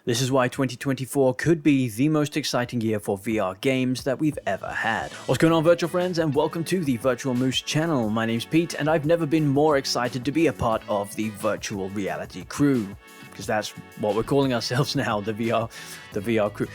This is why 2024 could be the most exciting year for VR games that we've ever had. What's going on, virtual friends, and welcome to the Virtual Moose channel. My name's Pete, and I've never been more excited to be a part of the virtual reality crew, because that's what we're calling ourselves now, the VR crew.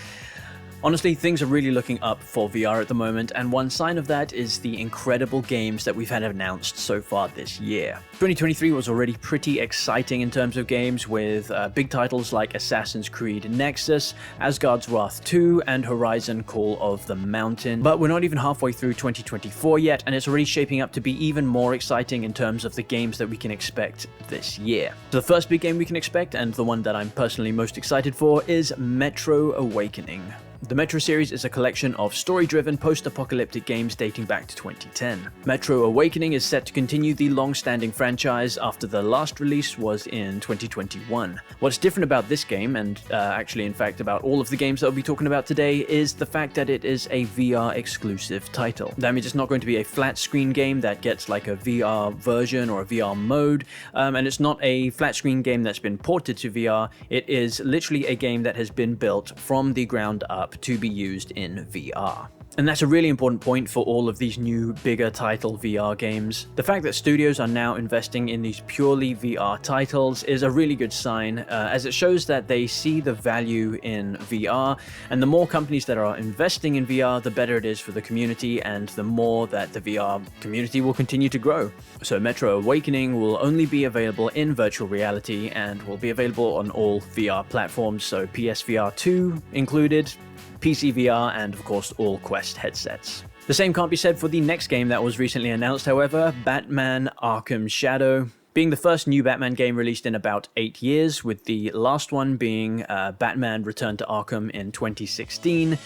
Honestly, things are really looking up for VR at the moment, and one sign of that is the incredible games that we've had announced so far this year. 2023 was already pretty exciting in terms of games, with big titles like Assassin's Creed Nexus, Asgard's Wrath 2, and Horizon Call of the Mountain. But we're not even halfway through 2024 yet, and it's already shaping up to be even more exciting in terms of the games that we can expect this year. So the first big game we can expect, and the one that I'm personally most excited for, is Metro Awakening. The Metro series is a collection of story-driven post-apocalyptic games dating back to 2010. Metro Awakening is set to continue the long-standing franchise after the last release was in 2021. What's different about this game, and actually in fact about all of the games that we'll be talking about today, is the fact that it is a VR exclusive title. That means it's not going to be a flat screen game that gets like a VR version or a VR mode, and it's not a flat screen game that's been ported to VR. It is literally a game that has been built from the ground up to be used in VR. And that's a really important point for all of these new, bigger title VR games. The fact that studios are now investing in these purely VR titles is a really good sign, as it shows that they see the value in VR, and the more companies that are investing in VR, the better it is for the community, and the more that the VR community will continue to grow. So Metro Awakening will only be available in virtual reality, and will be available on all VR platforms, so PSVR 2 included, PC VR, and of course all Quest headsets. The same can't be said for the next game that was recently announced, however, Batman Arkham Shadow. Being the first new Batman game released in about 8 years, with the last one being Batman Return to Arkham in 2016,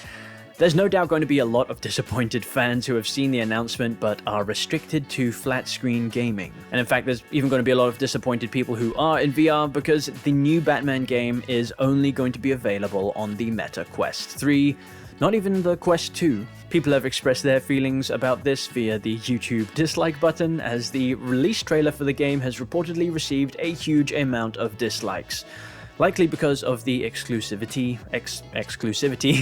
there's no doubt going to be a lot of disappointed fans who have seen the announcement but are restricted to flat screen gaming. And in fact, there's even going to be a lot of disappointed people who are in VR because the new Batman game is only going to be available on the Meta Quest 3, not even the Quest 2. People have expressed their feelings about this via the YouTube dislike button, as the release trailer for the game has reportedly received a huge amount of dislikes. Likely because of the exclusivity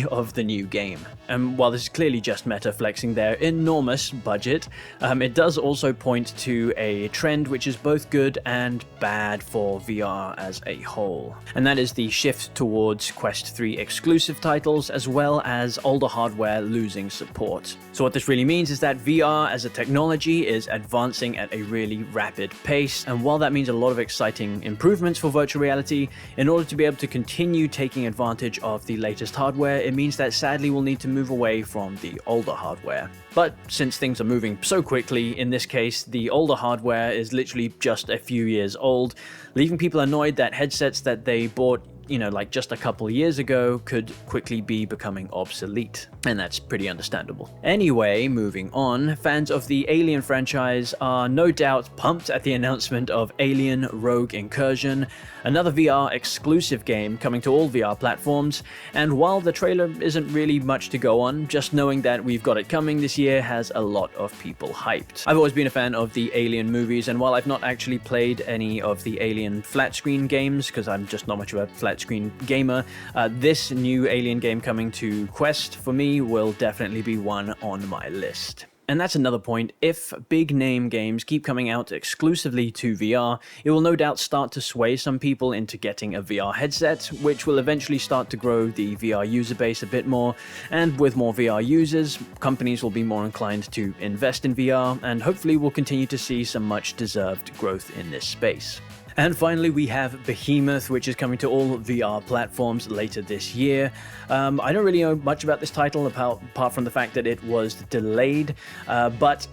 of the new game. And while this is clearly just Meta flexing their enormous budget, it does also point to a trend which is both good and bad for VR as a whole. And that is the shift towards Quest 3 exclusive titles, as well as older hardware losing support. So what this really means is that VR as a technology is advancing at a really rapid pace, and while that means a lot of exciting improvements for virtual reality, in order to be able to continue taking advantage of the latest hardware, it means that sadly we'll need to move away from the older hardware. But since things are moving so quickly, in this case, the older hardware is literally just a few years old, leaving people annoyed that headsets that they bought like just a couple years ago could quickly be becoming obsolete. And that's pretty understandable. Anyway, moving on, fans of the Alien franchise are no doubt pumped at the announcement of Alien Rogue Incursion, another VR exclusive game coming to all VR platforms. And while the trailer isn't really much to go on, just knowing that we've got it coming this year has a lot of people hyped. I've always been a fan of the Alien movies, and while I've not actually played any of the Alien flat screen games, because I'm just not much of a flat screen gamer, this new Alien game coming to Quest for me will definitely be one on my list. And that's another point. If big name games keep coming out exclusively to VR, it will no doubt start to sway some people into getting a VR headset, which will eventually start to grow the VR user base a bit more. And with more VR users, companies will be more inclined to invest in VR, and hopefully we'll continue to see some much deserved growth in this space. And finally, we have Behemoth, which is coming to all VR platforms later this year. I don't really know much about this title, apart from the fact that it was delayed, but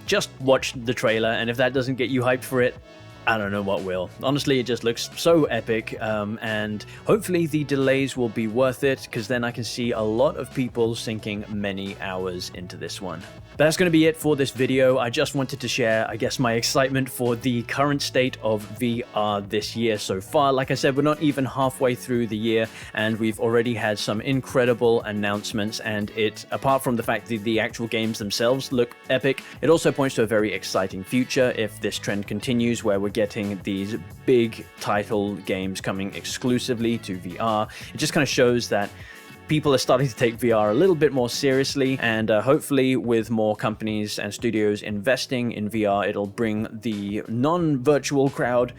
just watch the trailer, and if that doesn't get you hyped for it, I don't know what will. Honestly, it just looks so epic, and hopefully the delays will be worth it, because then I can see a lot of people sinking many hours into this one. But that's going to be it for this video. I just wanted to share, I guess, my excitement for the current state of VR this year so far. Like I said, we're not even halfway through the year, and we've already had some incredible announcements, and it, apart from the fact that the actual games themselves look epic, it also points to a very exciting future if this trend continues, where we're getting these big title games coming exclusively to VR. It just kind of shows that people are starting to take VR a little bit more seriously, and hopefully with more companies and studios investing in VR, it'll bring the non-virtual crowd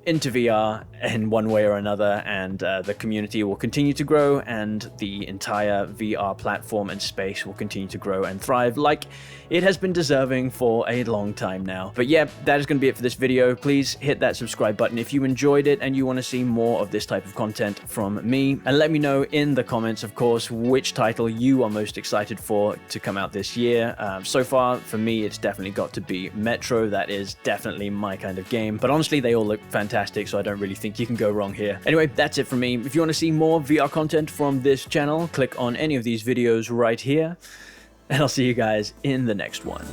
into VR in one way or another, and the community will continue to grow, and the entire VR platform and space will continue to grow and thrive like it has been deserving for a long time now. But yeah, that is going to be it for this video. Please hit that subscribe button if you enjoyed it and you want to see more of this type of content from me, and let me know in the comments, of course, which title you are most excited for to come out this year. So far for me, it's definitely got to be Metro. That is definitely my kind of game, but honestly they all look fantastic, so I don't really think you can go wrong here. Anyway, that's it from me. If you want to see more VR content from this channel, click on any of these videos right here, and I'll see you guys in the next one.